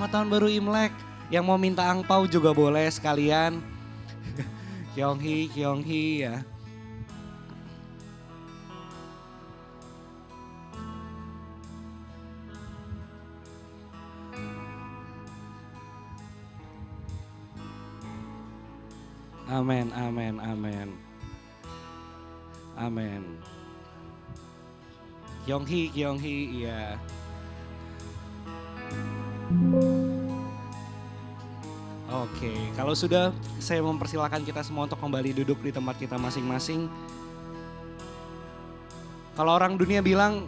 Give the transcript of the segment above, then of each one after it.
Selamat tahun baru Imlek. Yang mau minta angpau juga boleh sekalian. Kyonghi ya. Amin, amin, amin. Amin. Kyonghi, iya. Oke, kalau sudah saya mempersilahkan kita semua untuk kembali duduk di tempat kita masing-masing. Kalau orang dunia bilang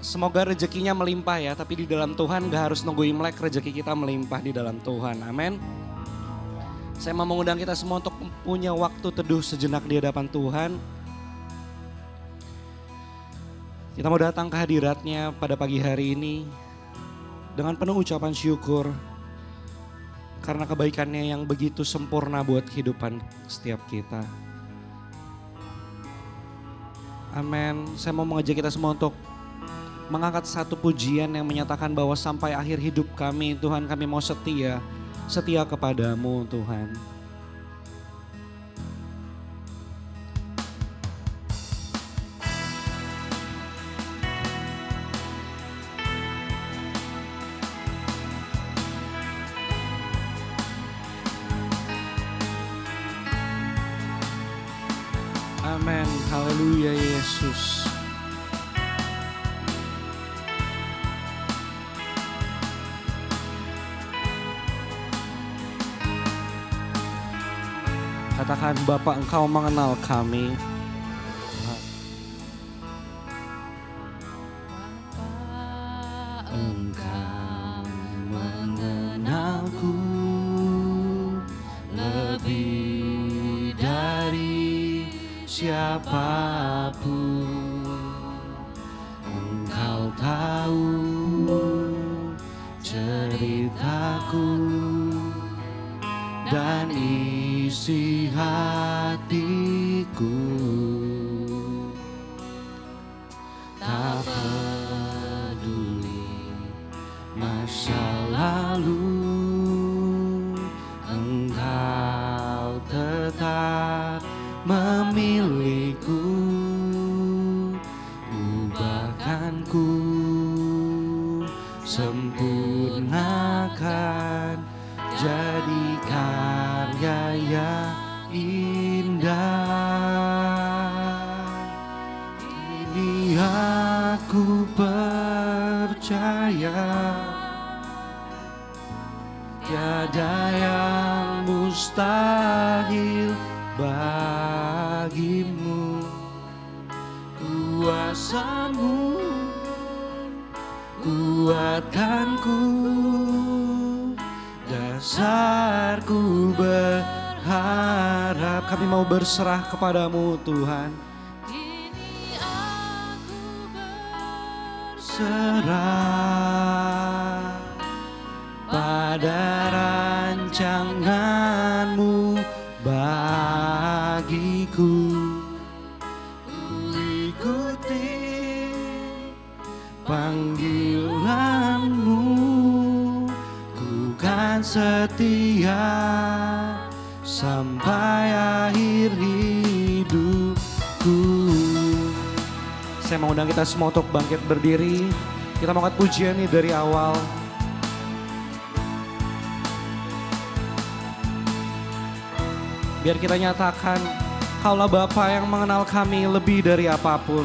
semoga rezekinya melimpah ya, tapi di dalam Tuhan gak harus nunggu Imlek, rezeki kita melimpah di dalam Tuhan. Amin. Saya mau mengundang kita semua untuk punya waktu teduh sejenak di hadapan Tuhan. Kita mau datang ke hadiratnya pada pagi hari ini dengan penuh ucapan syukur. Karena kebaikannya yang begitu sempurna buat kehidupan setiap kita. Amin. Saya mau mengajak kita semua untuk mengangkat satu pujian yang menyatakan bahwa sampai akhir hidup kami, Tuhan kami mau setia kepadamu Tuhan. Amin, haleluya Yesus. Katakan Bapa, Engkau mengenal kami. Engkau mengenalku lebih dari siapapun. Engkau tahu ceritaku dan isi hatiku. Tak peduli masa lalu, Engkau tetap memilihku. Ubahkanku, sempurnakan, jadi karya yang indah. Ini aku percaya, tiada yang mustahil bagimu. Kuasamu kuatkanku, dasarku berharap. Kami mau berserah kepadamu Tuhan. Kini aku berserah pada rancanganmu bagiku. Ku ikuti panggilanmu, ku kan setia sampai akhir hidupku. Saya mau undang kita semua untuk bangkit berdiri. Kita mau angkat pujian nih dari awal. Biar kita nyatakan, Kaulah Bapa yang mengenal kami lebih dari apapun.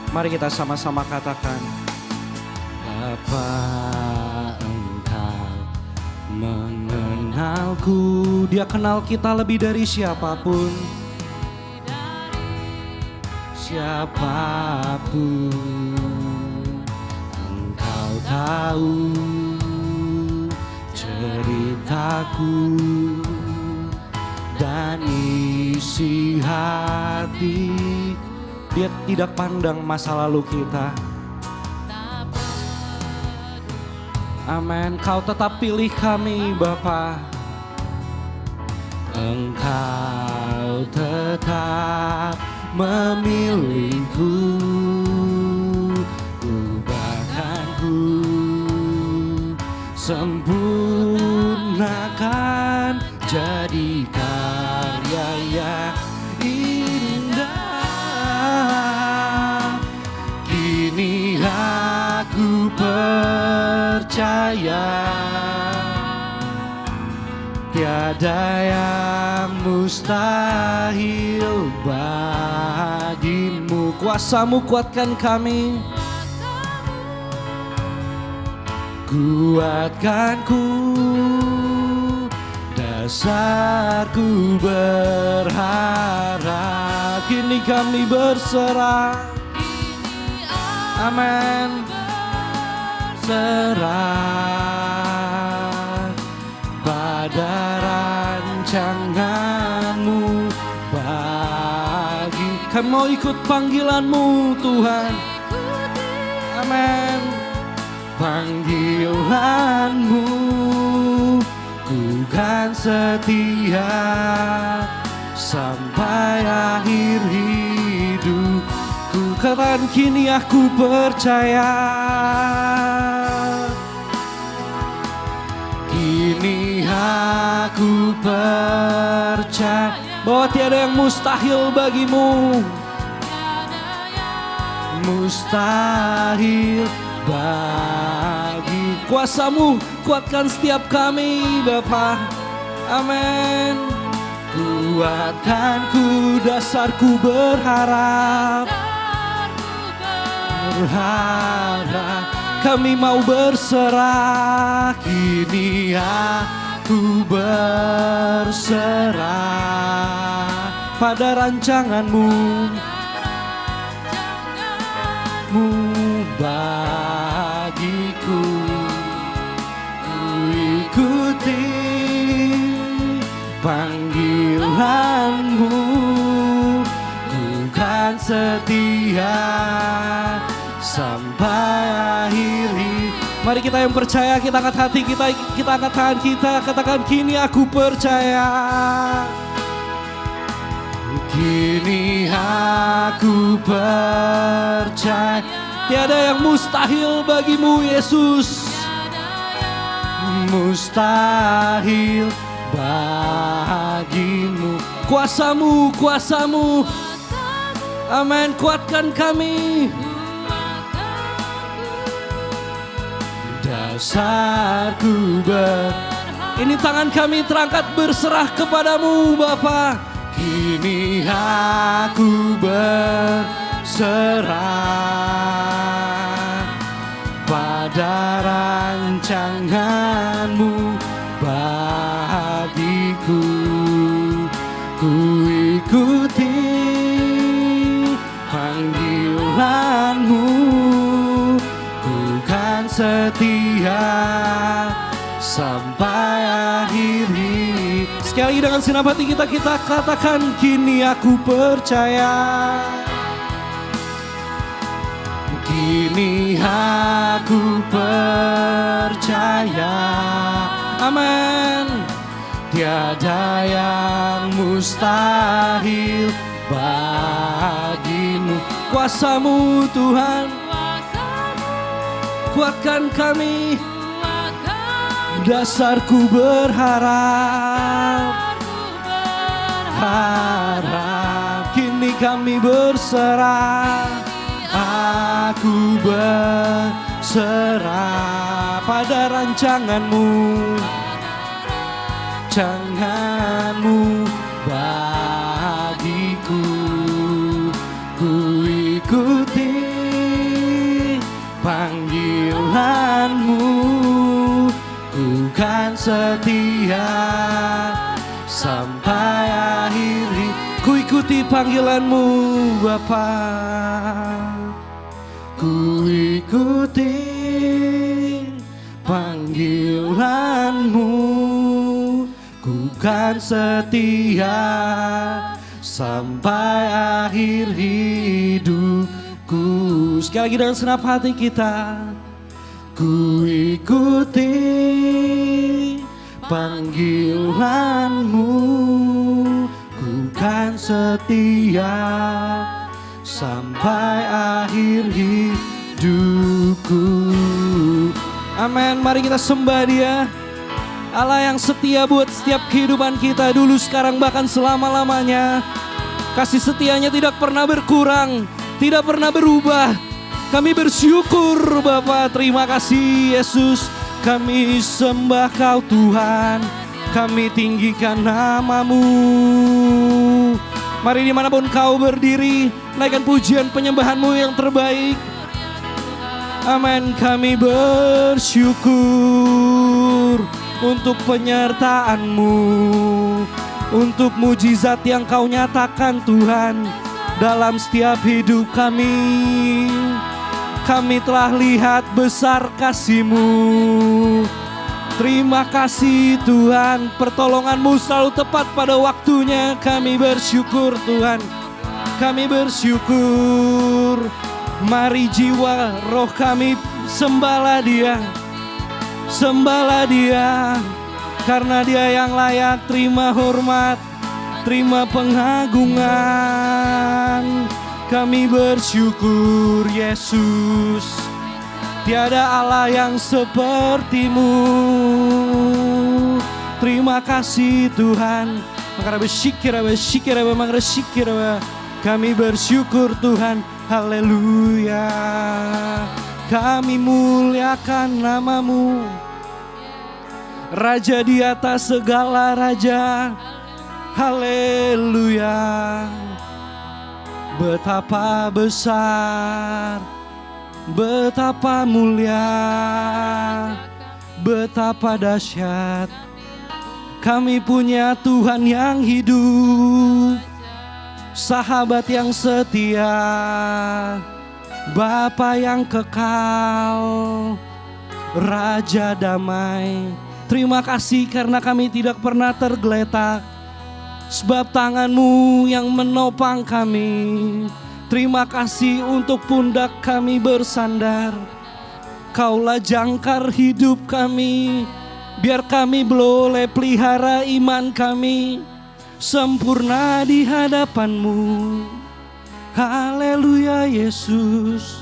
Mari kita sama-sama katakan, Bapa, Engkau mengenalku. Dia kenal kita lebih dari siapapun. Siapapun, Engkau tahu ceritaku dan isi hati. Dia tidak pandang masa lalu kita. Amin. Kau tetap pilih kami Bapa. Engkau tetap memilihku. jadi karya yang indah. Kini aku percaya tiada yang mustahil bagimu. Kuasamu kuatkan kami, kuatkanku, dasarku berharap. Kini kami berserah, amin, serah pada rancanganmu bagi kami. Mau ikut panggilanmu Tuhan, amin. Panggilanmu ku kan setia sampai akhir hidupku. Katakan kini aku percaya, kini aku percaya bahwa tiada yang mustahil bagimu, mustahil bagi. Kuasamu kuatkan setiap kami Bapa, amin. Kuatkanku, dasarku berharap, kami mau berserah. Kini aku berserah pada rancanganmu bagiku. Ku ikuti panggilanmu, ku kan setia sampai akhir hidup. Mari kita yang percaya, kita angkat hati kita angkat tangan kita, katakan kini aku percaya. Kini aku percaya tiada yang mustahil bagimu Yesus, mustahil bagimu. Kuasamu, kuasamu, amin. Kuatkan kami, dasarku ini tangan kami terangkat berserah kepadamu Bapa. Kini aku berserah pada rancanganmu bagiku. Ku ikuti panggilanmu, ku kan setia sampai akhir hidup. Sekali lagi dengan senap hati kita katakan kini aku percaya, kini aku percaya, amin. Tiada yang mustahil bagimu. Kuasamu Tuhan, kuatkan kami, dasarku berharap, kini kami berserah. Aku berserah pada rancanganmu, bagiku. Ku ikuti panggilanmu, ku kan setia sampai akhir hidup. Ku ikuti panggilanmu Bapa, ku ikuti panggilanmu, ku kan setia sampai akhir hidupku. Sekali lagi dengan senap hati kita, ku ikuti panggilanmu, ku kan setia sampai akhir hidupku. Amin. Mari kita sembah Dia. Allah yang setia buat setiap kehidupan kita dulu, sekarang, bahkan selama-lamanya. Kasih setianya tidak pernah berkurang, tidak pernah berubah. Kami bersyukur Bapa, terima kasih Yesus. Kami sembah Kau Tuhan, kami tinggikan nama-Mu. Mari dimanapun Kau berdiri, naikkan pujian penyembahan-Mu yang terbaik. Amin. Kami bersyukur untuk penyertaan-Mu, untuk mujizat yang Kau nyatakan Tuhan dalam setiap hidup kami. Kami telah lihat besar kasih-Mu. Terima kasih Tuhan, pertolongan-Mu selalu tepat pada waktunya. Kami bersyukur Tuhan, kami bersyukur. Mari jiwa roh kami sembahlah Dia, sembahlah Dia, karena Dia yang layak terima hormat, terima pengagungan. Kami bersyukur Yesus, tiada Allah yang seperti-Mu. Terima kasih Tuhan. Kami bersyukur Tuhan. Haleluya. Kami muliakan nama-Mu, Raja di atas segala raja. Haleluya. Betapa besar, betapa mulia, betapa dahsyat. Kami punya Tuhan yang hidup, sahabat yang setia, Bapa yang kekal, Raja damai. Terima kasih karena kami tidak pernah tergeletak, sebab tangan-Mu yang menopang kami. Terima kasih untuk pundak kami bersandar. Kaulah jangkar hidup kami, biar kami boleh pelihara iman kami sempurna di hadapan-Mu. Haleluya Yesus,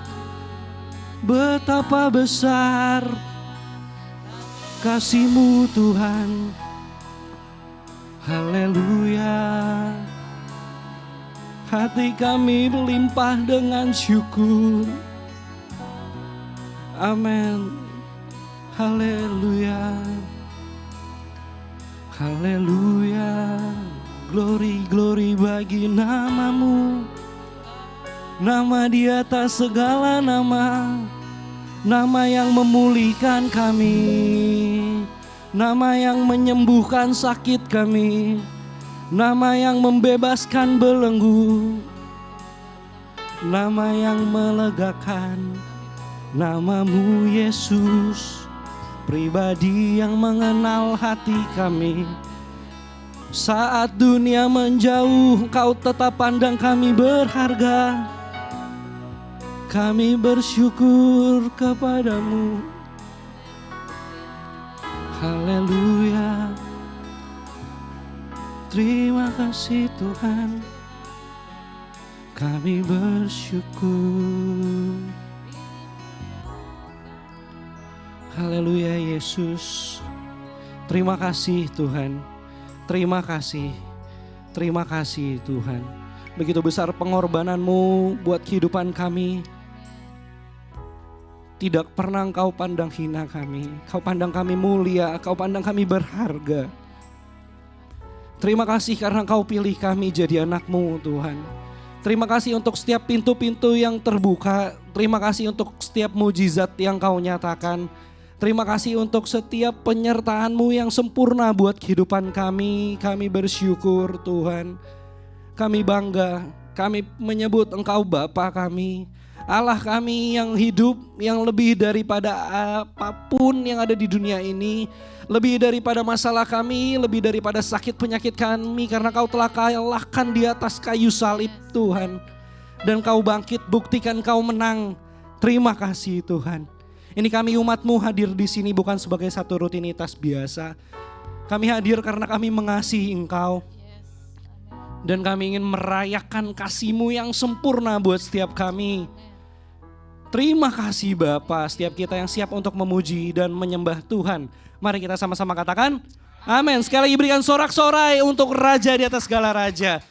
betapa besar kasih-Mu Tuhan. Haleluya. Hati kami melimpah dengan syukur. Amin. Haleluya. Haleluya. Glory, glory bagi nama-Mu. Nama di atas segala nama. Nama yang memulihkan kami. Nama yang menyembuhkan sakit kami. Nama yang membebaskan belenggu. Nama yang melegakan. Nama-Mu Yesus. Pribadi yang mengenal hati kami. Saat dunia menjauh, Engkau tetap pandang kami berharga. Kami bersyukur kepada-Mu. Haleluya. Terima kasih Tuhan, kami bersyukur. Haleluya Yesus. Terima kasih Tuhan. Terima kasih. Terima kasih Tuhan. Begitu besar pengorbanan-Mu buat kehidupan kami. Tidak pernah Engkau pandang hina kami. Kau pandang kami mulia, Kau pandang kami berharga. Terima kasih karena Kau pilih kami jadi anak-Mu Tuhan. Terima kasih untuk setiap pintu-pintu yang terbuka. Terima kasih untuk setiap mujizat yang Kau nyatakan. Terima kasih untuk setiap penyertaan-Mu yang sempurna buat kehidupan kami. Kami bersyukur Tuhan. Kami bangga, kami menyebut Engkau Bapa kami. Allah kami yang hidup, yang lebih daripada apapun yang ada di dunia ini. Lebih daripada masalah kami, lebih daripada sakit penyakit kami. Karena Kau telah kalahkan di atas kayu salib Tuhan. Dan Kau bangkit, buktikan Kau menang. Terima kasih Tuhan. Ini kami umat-Mu hadir di sini bukan sebagai satu rutinitas biasa. Kami hadir karena kami mengasihi Engkau. Dan kami ingin merayakan kasih-Mu yang sempurna buat setiap kami. Terima kasih Bapa, setiap kita yang siap untuk memuji dan menyembah Tuhan. Mari kita sama-sama katakan, amin. Sekali lagi berikan sorak-sorai untuk Raja di atas segala Raja.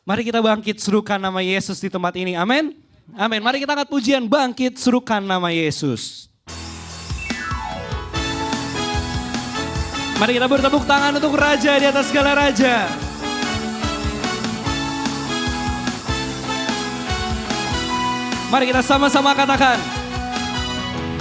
Mari kita bangkit serukan nama Yesus di tempat ini, amin. Amin, mari kita angkat pujian bangkit serukan nama Yesus. Mari kita bertepuk tangan untuk Raja di atas segala Raja. Mari kita sama-sama katakan,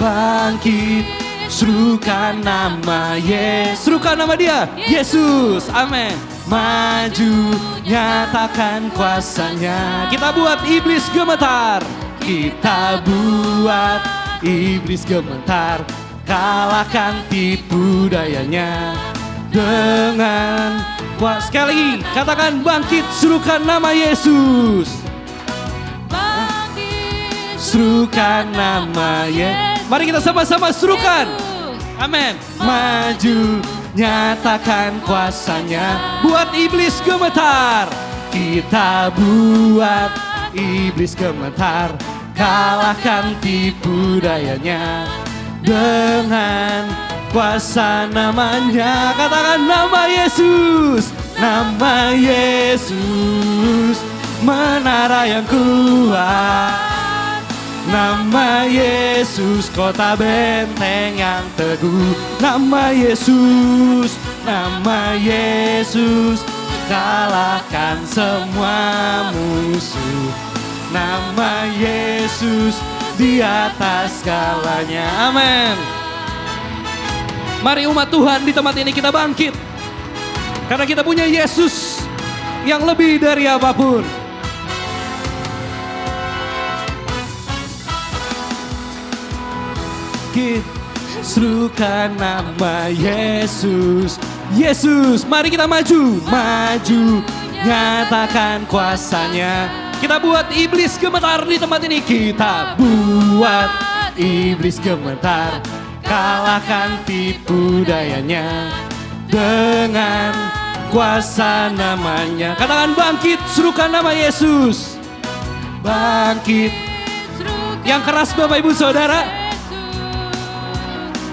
bangkit, serukan nama Yesus. Serukan nama dia, Yesus, amin. Maju, nyatakan kuasanya. Kita buat iblis gemetar. Kita buat iblis gemetar. Kalahkan tipu dayanya. Dengan kuasa. Sekali lagi, katakan bangkit, serukan nama Yesus. Serukan nama Yesus. Mari kita sama-sama serukan. Amin. Maju, nyatakan kuasanya. Buat iblis gemetar. Kita buat iblis gemetar. Kalahkan tipu dayanya. Dengan kuasa namanya. Katakan nama Yesus. Nama Yesus. Menara yang kuat. Nama Yesus, kota benteng yang teguh. Nama Yesus, nama Yesus, kalahkan semua musuh. Nama Yesus di atas segalanya. Amin. Mari umat Tuhan di tempat ini kita bangkit. Karena kita punya Yesus yang lebih dari apapun. Serukan nama Yesus. Yesus, mari kita maju. Maju, nyatakan kuasanya. Kita buat iblis gemetar di tempat ini. Kita buat iblis gemetar. Kalahkan tipu dayanya. Dengan kuasa namanya. Katakan bangkit, serukan nama Yesus. Bangkit. Yang keras Bapak Ibu Saudara.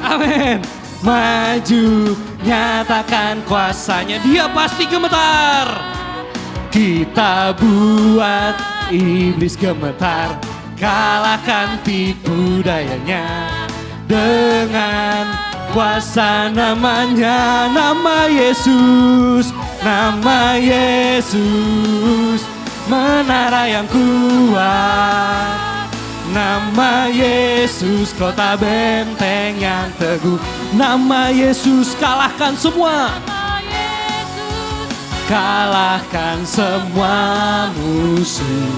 Amin. Maju, nyatakan kuasanya. Dia pasti gemetar. Kita buat iblis gemetar. Kalahkan tipu dayanya. Dengan kuasa namanya. Nama Yesus. Nama Yesus. Menara yang kuat. Nama Yesus, kota benteng yang teguh. Nama Yesus, kalahkan semua. Kalahkan semua musuh.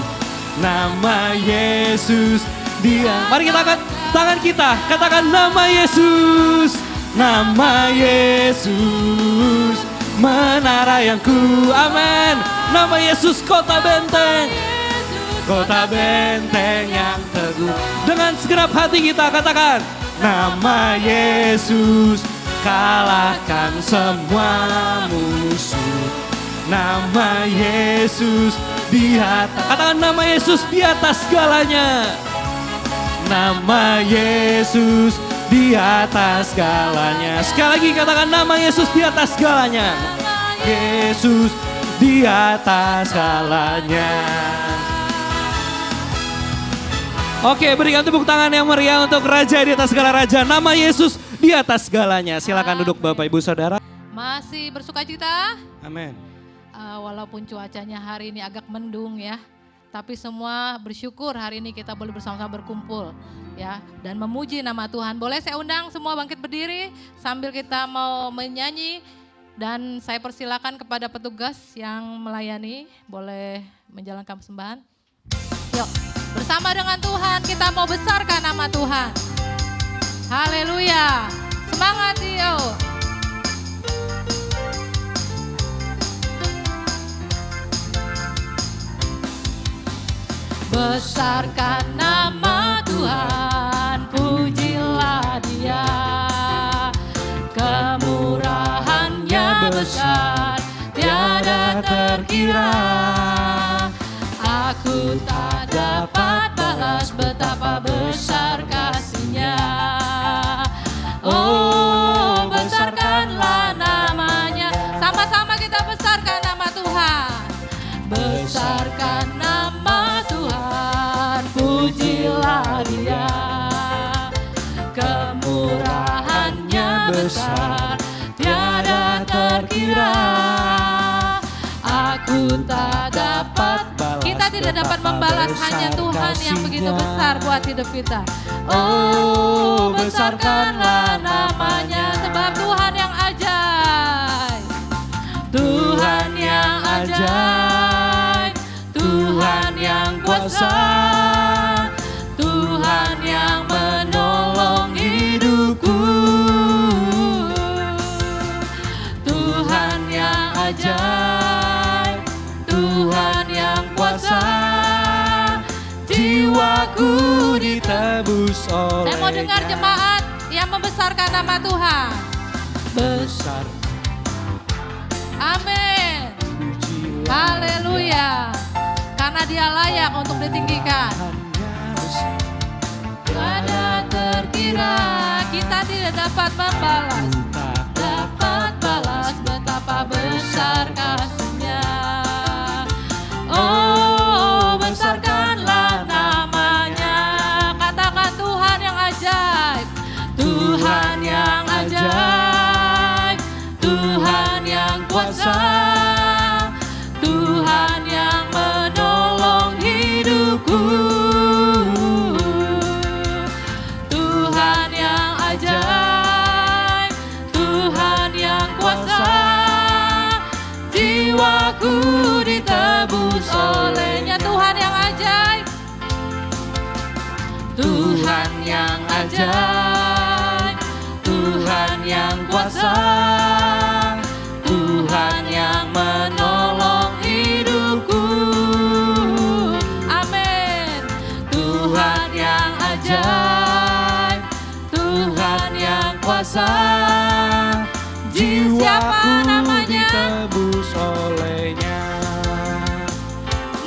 Nama Yesus, dia. Mari kita angkat tangan kita, katakan nama Yesus. Nama Yesus, menara yang kuat. Amin. Nama Yesus, kota benteng. Kota benteng yang teguh. Dengan segenap hati kita katakan, nama Yesus, kalahkan semua musuh. Nama Yesus di atas. Katakan nama Yesus di atas segalanya. Nama Yesus di atas segalanya. Sekali lagi katakan nama Yesus di atas segalanya. Yesus di atas segalanya. Oke, berikan tepuk tangan yang meriah untuk Raja di atas segala Raja. Nama Yesus di atas segalanya. Silakan duduk Bapak Ibu Saudara. Masih bersuka cita? Amin. Walaupun cuacanya hari ini agak mendung ya. Tapi semua bersyukur hari ini kita boleh bersama-sama berkumpul ya. Dan memuji nama Tuhan. Boleh saya undang semua bangkit berdiri sambil kita mau menyanyi. Dan saya persilakan kepada petugas yang melayani. Boleh menjalankan persembahan. Yuk. Bersama dengan Tuhan kita mau besarkan nama Tuhan. Haleluya. Semangat yuk. Besarkan nama Tuhan, pujilah Dia. Kemurahan-Nya besar, tiada terkira. Aku tak dapat balas betapa besar, tiada terkira. Aku tak dapat, kita tidak dapat membalas, hanya Tuhan yang begitu besar buat hidup kita. Oh, besarkanlah namanya, sebab Tuhan yang ajaib, Tuhan yang ajaib, Tuhan yang kuasa, Tuhan yang menolong hidupku, Tuhan yang ajaib, Tuhan yang kuasa, jiwaku ditebus oleh. Saya mau dengar jemaat yang membesarkan nama Tuhan. Besar. Amin. Haleluya. Karena Dia layak untuk ditinggikan. Ada terkira, kita tidak dapat membalas, dapat balas betapa besar kasih-Nya. Oh, besarkanlah namanya. Katakan Tuhan yang ajaib, Tuhan yang ajaib, Tuhan yang kuasa, Tuhan yang menolong hidupku, Tuhan yang ajaib, Tuhan yang kuasa, jiwaku ditebus olehnya. Tuhan yang ajaib, Tuhan yang ajaib, Tuhan yang kuasa, Tuhan yang menolong hidupku. Amin. Tuhan yang ajaib, Tuhan yang kuasa, jiwaku ditebus olehnya.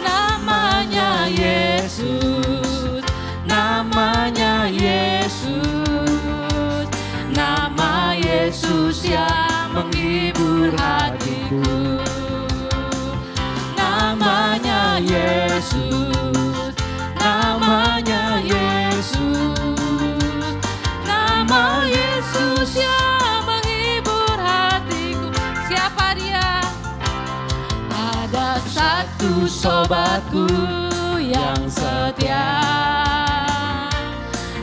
Namanya Yesus, namanya Yesus, nama Yesus yang menghibur hatiku. Namanya Yesus, namanya Yesus, nama Yesus yang menghibur hatiku. Siapa Dia? Ada satu sobatku yang setia,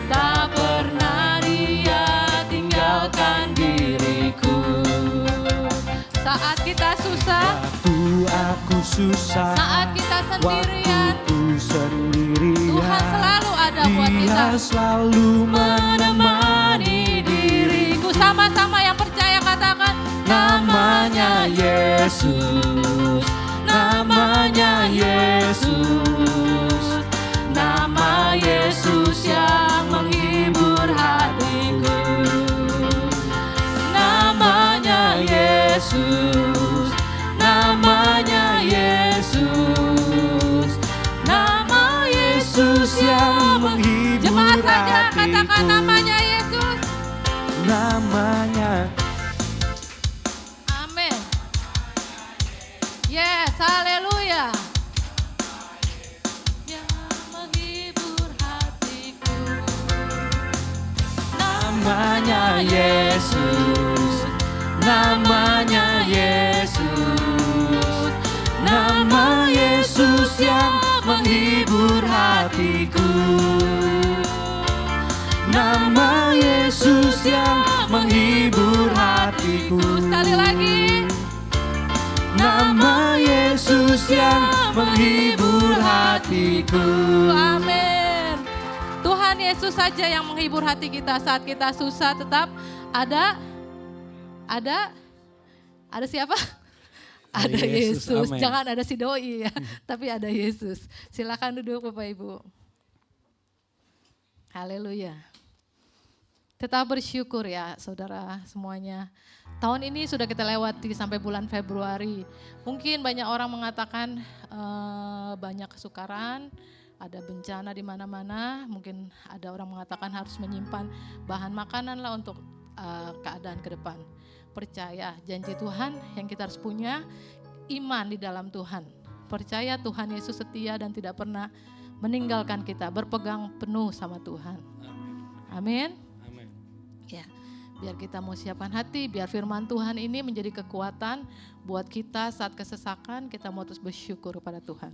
tak pernah Dia tinggalkan diriku. Saat kita susah, waktu aku susah, saat kita sendirian, waktu sendirian, Tuhan selalu ada buat kita. Dia selalu Menemani diriku. Sama-sama yang percaya katakan, namanya Yesus, namanya Yesus, nama Yesus yang menghibur hatiku. Namanya Yesus, namanya Yesus, nama Yesus yang menghibur Jemaat saja hatiku. katakan namanya Yesus. Namanya. Amin. Yes, haleluya. Yang menghibur hatiku. Namanya Yesus, namanya Yesus, nama Yesus yang menghibur hatiku. Nama Yesus yang menghibur hatiku. Sekali lagi. Nama Yesus yang menghibur hatiku. Amin. Tuhan Yesus saja yang menghibur hati kita saat kita susah. Tetap ada siapa? Ada Yesus, Yesus. amin. Jangan ada si doi ya, tapi ada Yesus. Silakan duduk Bapak Ibu. Haleluya. Tetap bersyukur ya saudara semuanya. Tahun ini sudah kita lewati sampai bulan Februari. Mungkin banyak orang mengatakan banyak kesukaran, ada bencana di mana-mana. Mungkin ada orang mengatakan harus menyimpan bahan makanan lah untuk keadaan ke depan. Percaya janji Tuhan yang kita harus punya, iman di dalam Tuhan. Percaya Tuhan Yesus setia dan tidak pernah meninggalkan kita, berpegang penuh sama Tuhan. Amin. Amin. Ya. Biar kita mau siapkan hati, biar firman Tuhan ini menjadi kekuatan buat kita saat kesesakan, kita mau terus bersyukur kepada Tuhan.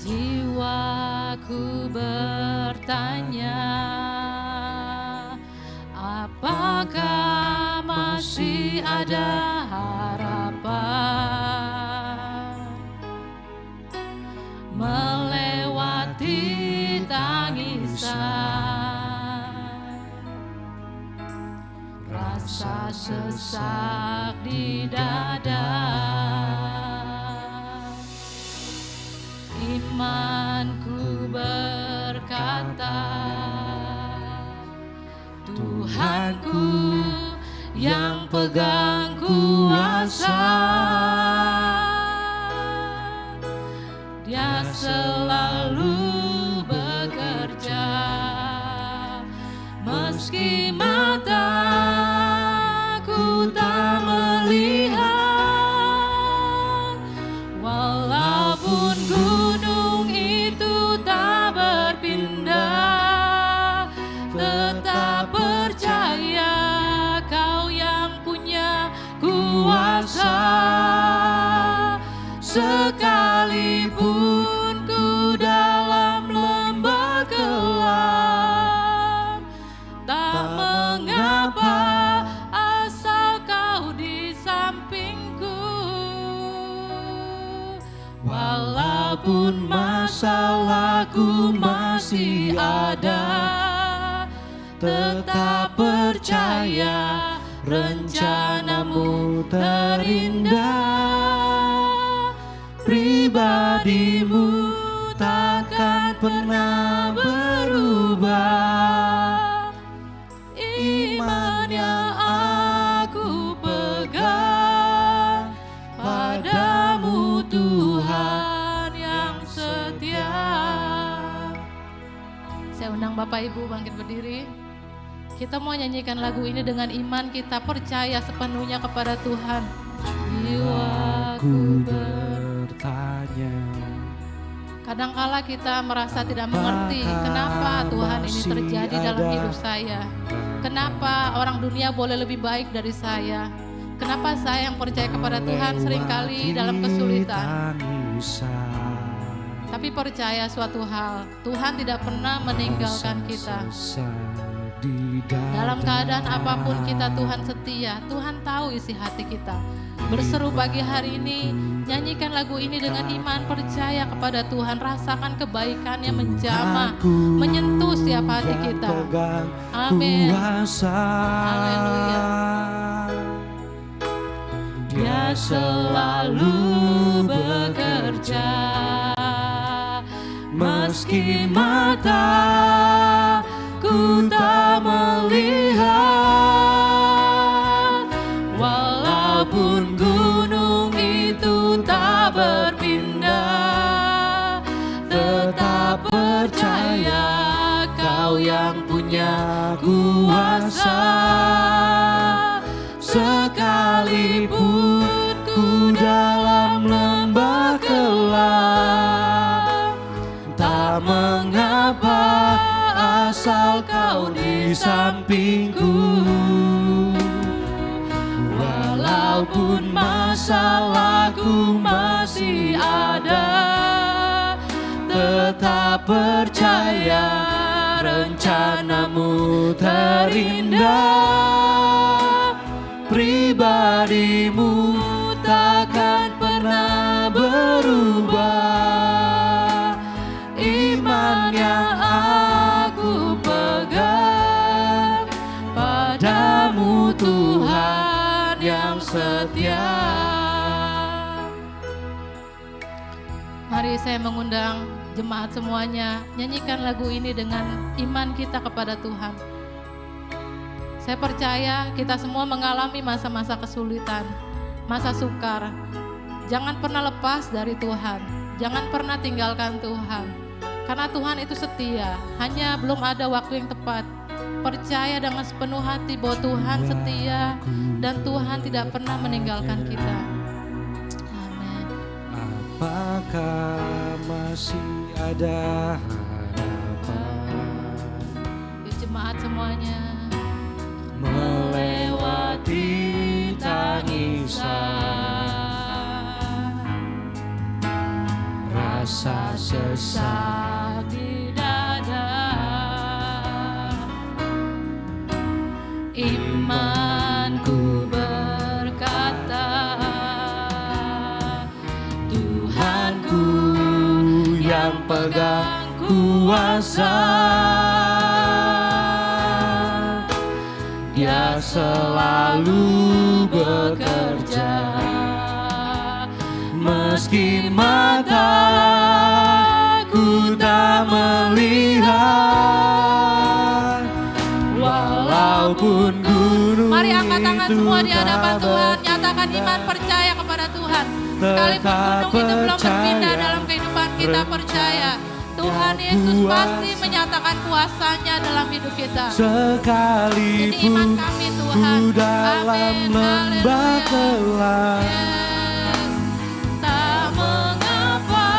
Jiwaku bertanya, apakah masih ada harapan melewati tangisan, rasa sesak di dada. Imanku berkata, Tuhanku yang pegang kuasa, Dia selalu bekerja, meski mataku tak melihat, walaupun gunung itu tak berpindah, tetap percaya Kau yang punya kuasa. Sekalipun ku dalam lembah gelap, tak mengapa asal Kau di sampingku. Walaupun masalahku masih ada, tetap percaya rencanamu terindah. Pribadimu takkan pernah berubah. Iman yang aku pegang padamu, Tuhan yang setia. Saya undang Bapak Ibu bangkit berdiri. Kita mau nyanyikan lagu ini dengan iman kita percaya sepenuhnya kepada Tuhan. Jiwaku bertanya. Kadangkala kita merasa tidak mengerti kenapa Tuhan ini terjadi dalam hidup saya. Kenapa orang dunia boleh lebih baik dari saya? Kenapa saya yang percaya kepada Tuhan seringkali dalam kesulitan? Tapi percaya suatu hal, Tuhan tidak pernah meninggalkan kita. Dalam keadaan apapun kita, Tuhan setia. Tuhan tahu isi hati kita. Berseru pagi hari ini, nyanyikan lagu ini dengan iman, percaya kepada Tuhan, rasakan kebaikannya menjamah, menyentuh setiap hati kita. Amin. Haleluya. Dia selalu bekerja, meski mataku tak melihat, walaupun gunung itu tak berpindah, tetap percaya Kau yang punya kuasa. Sekalipun ku dalam lembah gelap, tak mengapa asal Kau di sampingku. Walaupun masalahku masih ada, tetap percaya rencanamu terindah. Pribadimu takkan pernah berubah. Iman yang aku pegang padamu, Tuhan yang setia. Mari saya mengundang jemaat semuanya, nyanyikan lagu ini dengan iman kita kepada Tuhan. Saya percaya kita semua mengalami masa-masa kesulitan, masa sukar. Jangan pernah lepas dari Tuhan. Jangan pernah tinggalkan Tuhan. Karena Tuhan itu setia, hanya belum ada waktu yang tepat. Percaya dengan sepenuh hati bahwa Tuhan setia dan Tuhan tidak pernah meninggalkan kita. Amin. Apakah masih ada harapan? Yuk jemaat semuanya. Melewati tangisan, rasa sesak di dada, imanku berkata, Tuhanku yang pegang kuasa, Dia selalu bekerja, meski mataku tak melihat, walaupun gunung. Mari angkat tangan semua di hadapan Tuhan, nyatakan iman percaya kepada Tuhan. Sekalipun gunung itu belum berpindah dalam kehidupan kita, percaya Tuhan Yesus pasti menyatakan kuasa-Nya dalam hidup kita. Sekalipun ini iman kami Tuhan. ku dalam lembah gelap, tak mengapa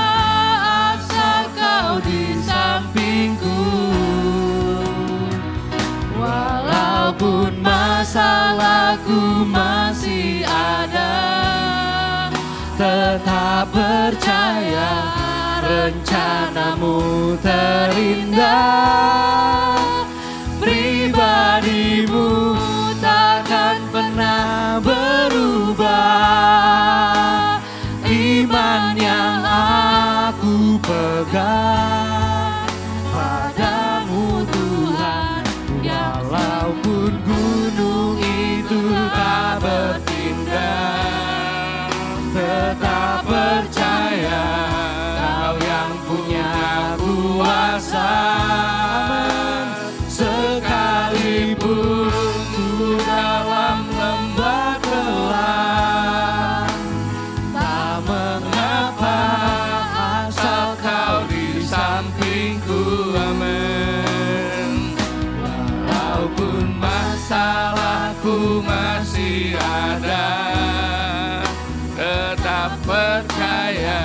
asal Kau di sampingku, walaupun masalahku masih ada, tetap percaya rencanamu terindah, pribadimu takkan pernah berubah. Iman yang aku pegang padamu Tuhan, walaupun gunung itu tak berpindah, tetap percaya kuasa. Sekalipun ku dalam lembah gelap, tak mengapa asal Kau di sampingku. Amin. Walaupun masalahku masih ada, tetap percaya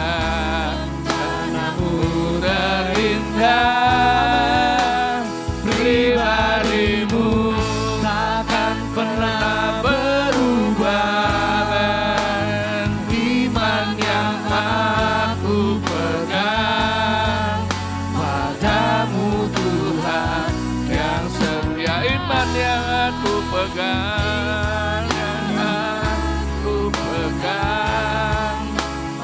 terindah, pribadimu takkan pernah berubah. Dan iman yang aku pegang padamu Tuhan yang setia. Iman yang aku pegang,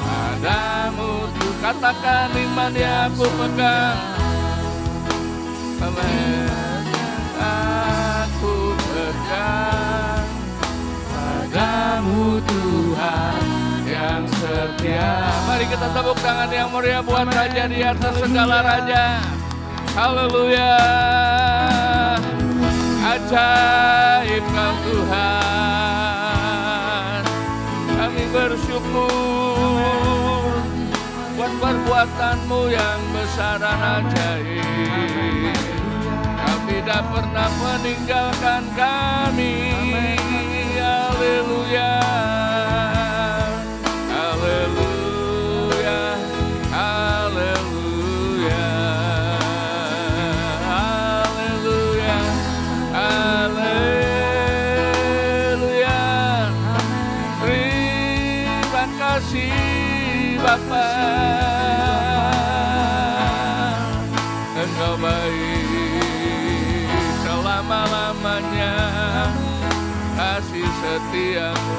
padamu Tuhan. Katakan iman yang aku pegang, amin. Aku pegang padamu Tuhan yang setia. Mari kita tepuk tangan yang meriah buat Raja di atas segala raja. Haleluya. Ajaib Kau Tuhan, kami bersyukur buat perbuatan-Mu yang besar dan ajaib. Kau tidak pernah meninggalkan kami. Haleluya, haleluya, haleluya, haleluya, haleluya. Terima kasih Bapa, Engkau baik selama-lamanya, kasih setiamu